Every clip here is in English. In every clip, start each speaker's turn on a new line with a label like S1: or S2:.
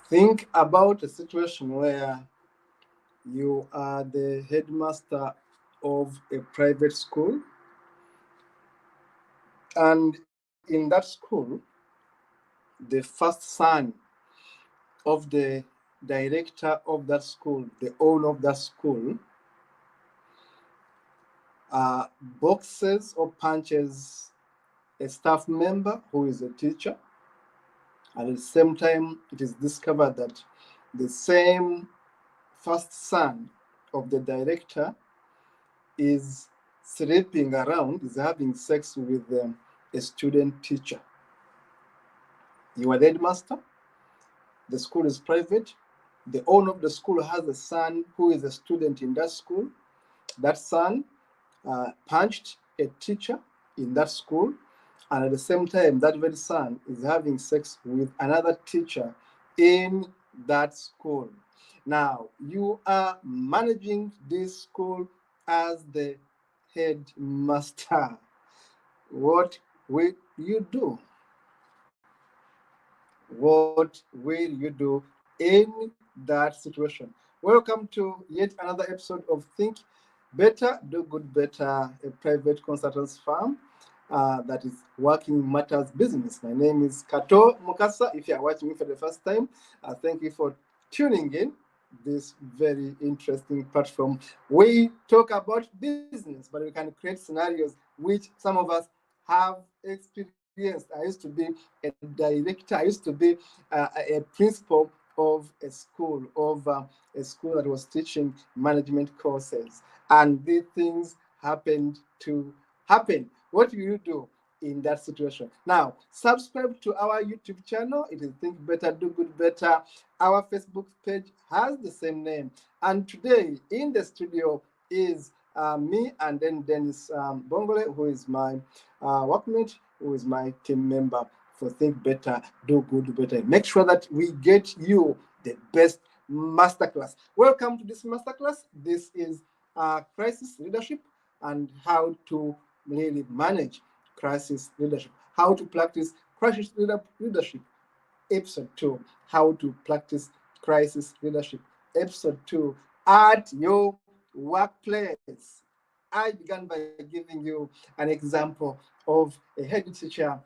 S1: Think about a situation where you are the headmaster of a private school, and in that school, the first son of the director of that school, the owner of that school, boxes or punches a staff member who is a teacher, and at the same time, it is discovered that the same first son of the director is sleeping around, is having sex with a student teacher. You are the headmaster, the school is private, the owner of the school has a son who is a student in that school. That son punched a teacher in that school, and at the same time, that very son is having sex with another teacher in that school. Now, you are managing this school as the headmaster. What will you do? What will you do in that situation? Welcome to yet another episode of Think Better, Do Good Better, a private consultants firm that is working matters business. My name is Kato Mukasa. If you are watching me for the first time, thank you for tuning in this very interesting platform. We talk about business, but we can create scenarios which some of us have experienced. I used to be a director. I used to be a principal of a school that was teaching management courses, and these things happened to happen. What will you do in that situation? Now, subscribe to our YouTube channel. It is Think Better, Do Good Better. Our Facebook page has the same name. And today in the studio is me, and then Dennis Bongole, who is my workmate, who is my team member for Think Better, Do Good Better. Make sure that we get you the best masterclass. Welcome to this masterclass. This is crisis leadership and how to really manage crisis leadership. How to practice crisis leadership. Episode 2, how to practice crisis leadership. Episode 2, at your workplace. I began by giving you an example of a head teacher,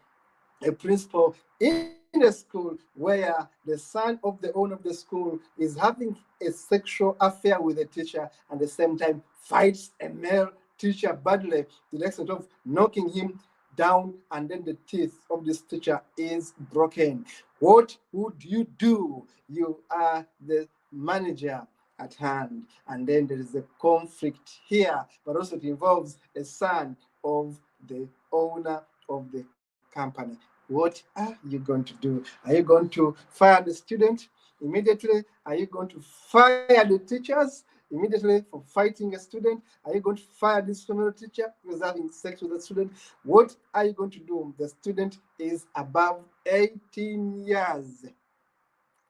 S1: a principal in a school where the son of the owner of the school is having a sexual affair with a teacher and at the same time fights a male teacher badly to the extent of knocking him down, and then the teeth of this teacher is broken. What would you do? You are the manager at hand, and then there is a conflict here, but also it involves a son of the owner of the company. What are you going to do? Are you going to fire the student immediately? Are you going to fire the teachers immediately for fighting a student? Are you going to fire this female teacher who is having sex with a student? What are you going to do? The student is above 18 years.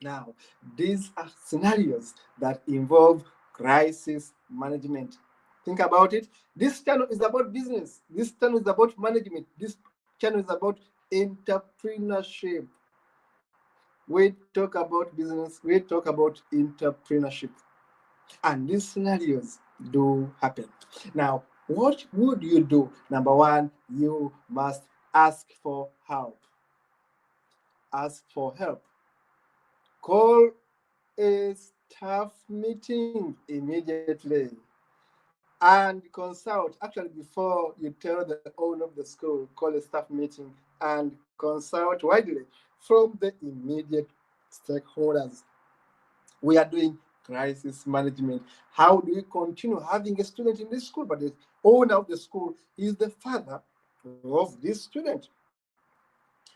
S1: Now, these are scenarios that involve crisis management. Think about it. This channel is about business. This channel is about management. This channel is about entrepreneurship. We talk about business, we talk about entrepreneurship. And these scenarios do happen. Now, what would you do? Number one, you must ask for help. Ask for help. Call a staff meeting immediately and consult. Actually, before you tell the owner of the school, call a staff meeting and consult widely from the immediate stakeholders. We are doing crisis management. How do we continue having a student in this school, but the owner of the school is the father of this student?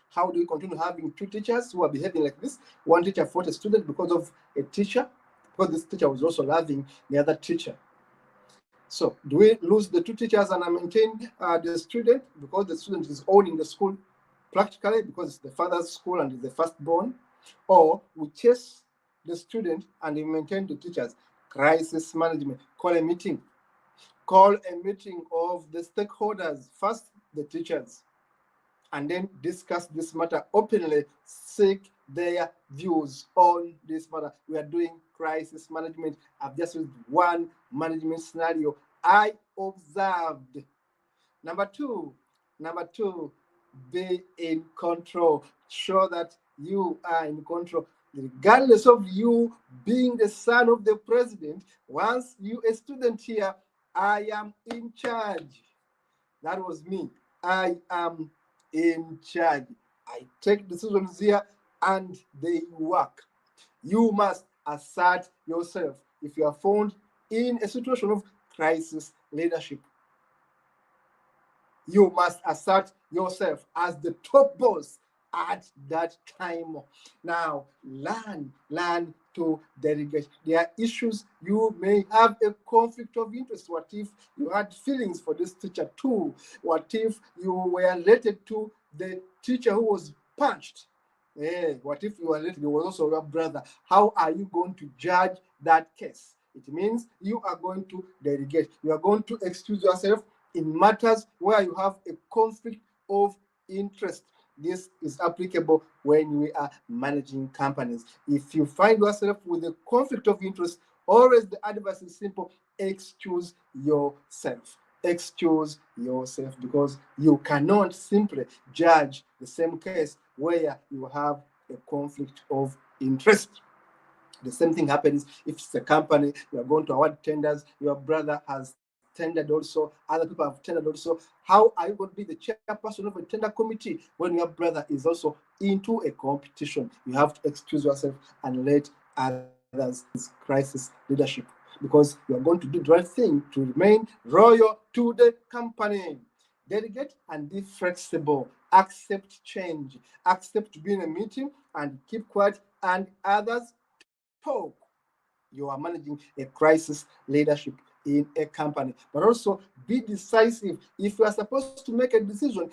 S1: How do we continue having two teachers who are behaving like this? One teacher fought a student because of a teacher, because this teacher was also loving the other teacher. So do we lose the two teachers and maintain the student because the student is owning the school practically because it's the father's school and is the firstborn? Or we chase the student and we maintain the teachers? Crisis management. Call a meeting. Call a meeting of the stakeholders. First, the teachers. and then discuss this matter openly, seek their views on this matter. We are doing crisis management. I've just used one management scenario I observed. Number two, number two, be in control. Show that you are in control. Regardless of you being the son of the president, once you a student here, I am in charge. That was me. I am in charge. I take decisions here and they work. You must assert yourself if you are found in a situation of crisis leadership. You must assert yourself as the top boss at that time. Now, learn to delegate. There are issues you may have a conflict of interest. What if you had feelings for this teacher too? What if you were related to the teacher who was punched? What if you were related? He was also your brother. How are you going to judge that case? It means you are going to delegate. You are going to excuse yourself in matters where you have a conflict of interest. This is applicable when we are managing companies. If you find yourself with a conflict of interest, always the advice is simple: excuse yourself. Excuse yourself, because you cannot simply judge the same case where you have a conflict of interest. The same thing happens if it's a company, you are going to award tenders, your brother has tendered also, other people have tendered also. How are you going to be the chairperson of a tender committee when your brother is also into a competition? You have to excuse yourself and let others crisis leadership, because you are going to do the right thing to remain loyal to the company. Delegate and be flexible. Accept change. Accept to be in a meeting and keep quiet, and others talk. You are managing a crisis leadership in a company. But also be decisive. If you are supposed to make a decision,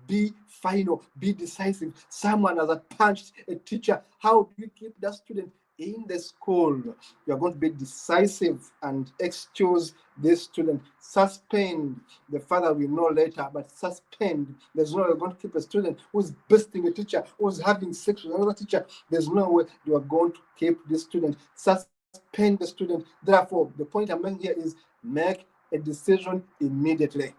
S1: be final, be decisive. Someone has punched a teacher. How do you keep that student in the school? You are going to be decisive and excuse this student. Suspend. The father will know later, but suspend. There's no way you're going to keep a student who's besting a teacher, who's having sex with another teacher. There's no way you are going to keep this student. Suspend the student. Therefore, the point I'm making here is make a decision immediately.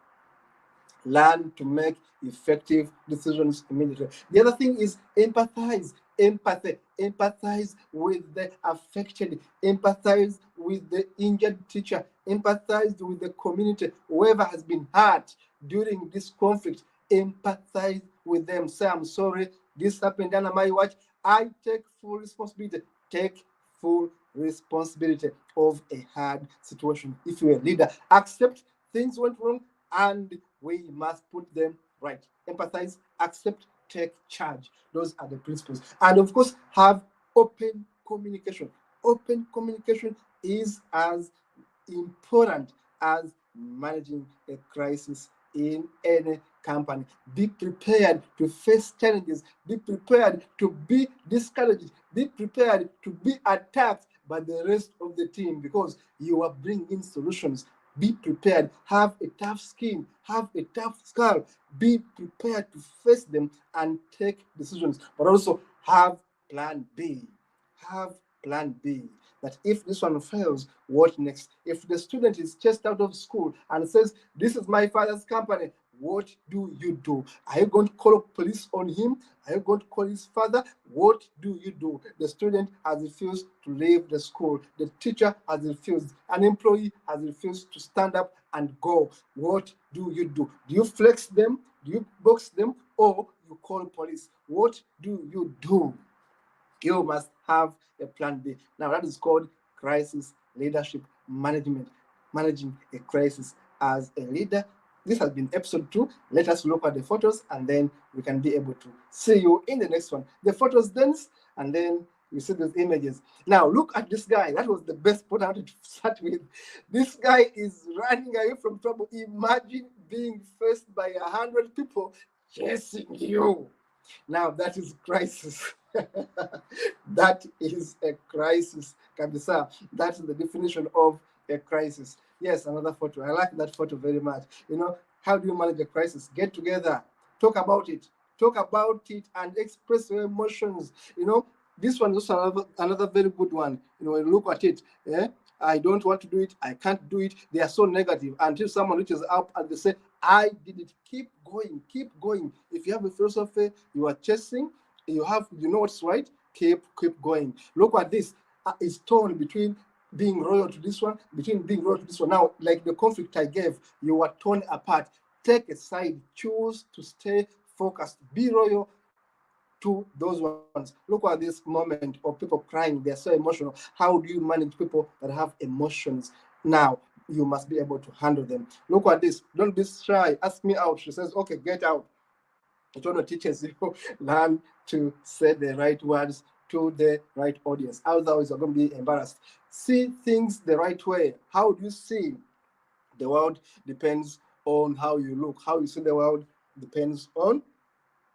S1: Learn to make effective decisions immediately. The other thing is empathize. Empathize with the affected, empathize with the injured teacher, empathize with the community, whoever has been hurt during this conflict. Empathize with them. Say, I'm sorry, this happened under my watch. I take full responsibility. Take full responsibility of a hard situation. If you're a leader, accept things went wrong and we must put them right. Empathize, accept, take charge. Those are the principles. And of course, have open communication. Open communication is as important as managing a crisis in any company. Be prepared to face challenges. Be prepared to be discouraged. Be prepared to be attacked by the rest of the team, because you are bringing solutions. Be prepared. Have a tough skin. Have a tough skull. Be prepared to face them and take decisions. But also have plan B. Have plan B. That if this one fails, what next? If the student is chased out of school and says, this is my father's company, what do you do? Are you going to call police on him? Are you going to call his father? What do you do? The student has refused to leave the school. The teacher has refused. An employee has refused to stand up and go. What do you do? Do you flex them? Do you box them? Or you call police? What do you do? You must have a plan B. Now, that is called crisis leadership management, managing a crisis as a leader. This has been episode 2. Let us look at the photos and then we can be able to see you in the next one. The photos dense and then you see those images. Now, look at this guy. That was the best photo I wanted to start with. This guy is running away from trouble. Imagine being faced by 100 people chasing you. Now, that is crisis. That is a crisis, Kabisa. That's the definition of a crisis. Yes, another photo. I like that photo very much. You know, how do you manage a crisis? Get together, Talk about it. Talk about it and express your emotions. This one is also another very good one. When you look at it, I don't want to do it, I can't do it. They are so negative until someone reaches up and they say, I did it. Keep going, keep going. If you have a philosophy you are chasing, you know what's right, keep going. Look at this. It's torn between being royal to this one, between being royal to this one. Now, like the conflict I gave, you are torn apart. Take a side, choose to stay focused, be loyal to those ones. Look at this moment of people crying, they're so emotional. How do you manage people that have emotions? Now, you must be able to handle them. Look at this. Don't be shy. Ask me out. She says, okay, get out. It only teaches you learn to say the right words to the right audience. Otherwise, you're going to be embarrassed. See things the right way. How do you see the world? Depends on how you look. How you see the world depends on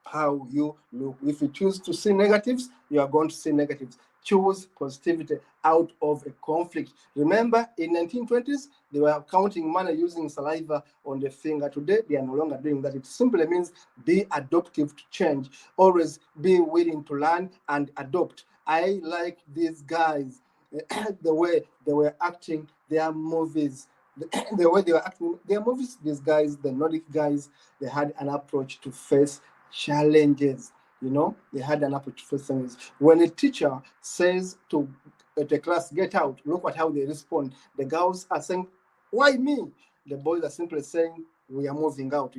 S1: how you look. If you choose to see negatives, you are going to see negatives. Choose positivity out of a conflict. Remember, in 1920s, they were counting money using saliva on the finger. Today, they are no longer doing that. It simply means be adaptive to change. Always be willing to learn and adopt. I like these guys, the way they were acting their movies. The way they were acting their movies, these guys, the Nordic guys, they had an approach to face challenges. They had an approach to face challenges. When a teacher says to the class, get out, look at how they respond. The girls are saying, why me? The boys are simply saying, we are moving out.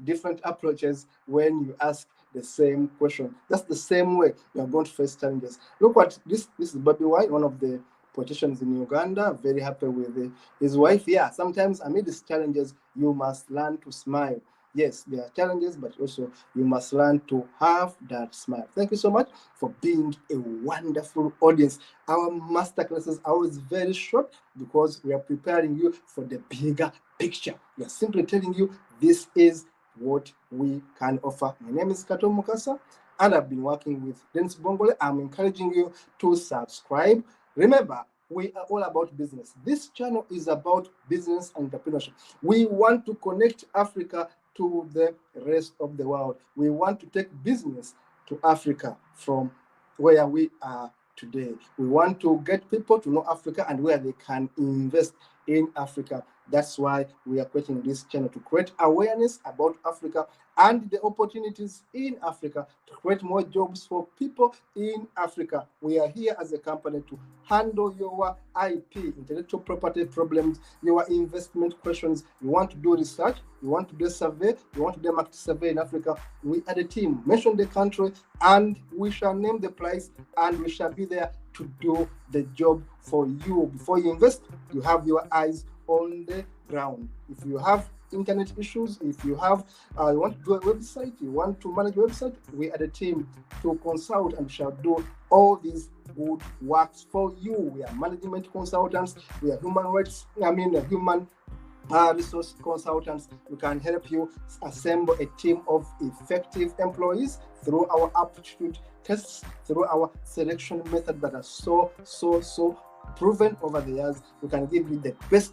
S1: Different approaches when you ask the same question. That's the same way you are going to face challenges. Look at this. This is Bobby Wine, one of the politicians in Uganda, very happy with his wife. Yeah, sometimes amid these challenges, you must learn to smile. Yes, there are challenges, but also you must learn to have that smile. Thank you so much for being a wonderful audience. Our masterclasses are always very short because we are preparing you for the bigger picture. We are simply telling you this is what we can offer. My name is Kato Mukasa, and I've been working with Dennis Bongole. I'm encouraging you to subscribe. Remember, we are all about business. This channel is about business and entrepreneurship. We want to connect Africa to the rest of the world. We want to take business to Africa from where we are today. We want to get people to know Africa and where they can invest in Africa. That's why we are creating this channel, to create awareness about Africa and the opportunities in Africa, to create more jobs for people in Africa. We are here as a company to handle your IP, intellectual property problems, your investment questions. You want to do research, you want to do a survey, you want to do a market survey in Africa. We are the team. Mention the country and we shall name the price and we shall be there to do the job for you. Before you invest, you have your eyes on the ground. If you have internet issues, if you have you want to do a website, you want to manage a website, we are the team to consult and shall do all these good works for you. We are management consultants, we are human resource consultants. We can help you assemble a team of effective employees through our aptitude tests, through our selection method that are so proven over the years. We can give you the best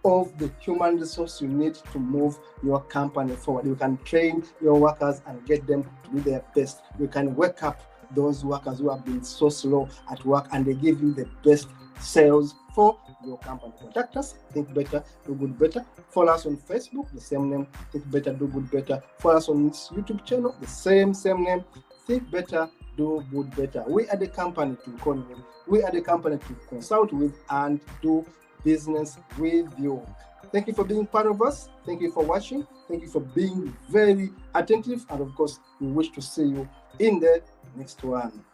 S1: of the human resource you need to move your company forward. You can train your workers and get them to do their best. You can wake up those workers who have been so slow at work and they give you the best sales for your company. Contact us, Think Better, Do Good Better. Follow us on Facebook, the same name, Think Better, Do Good Better. Follow us on this YouTube channel, the same name, Think Better, Do Good Better. We are the company to call with. We are the company to consult with and do business with you. Thank you for being part of us. Thank you for watching. Thank you for being very attentive. And of course, we wish to see you in the next one.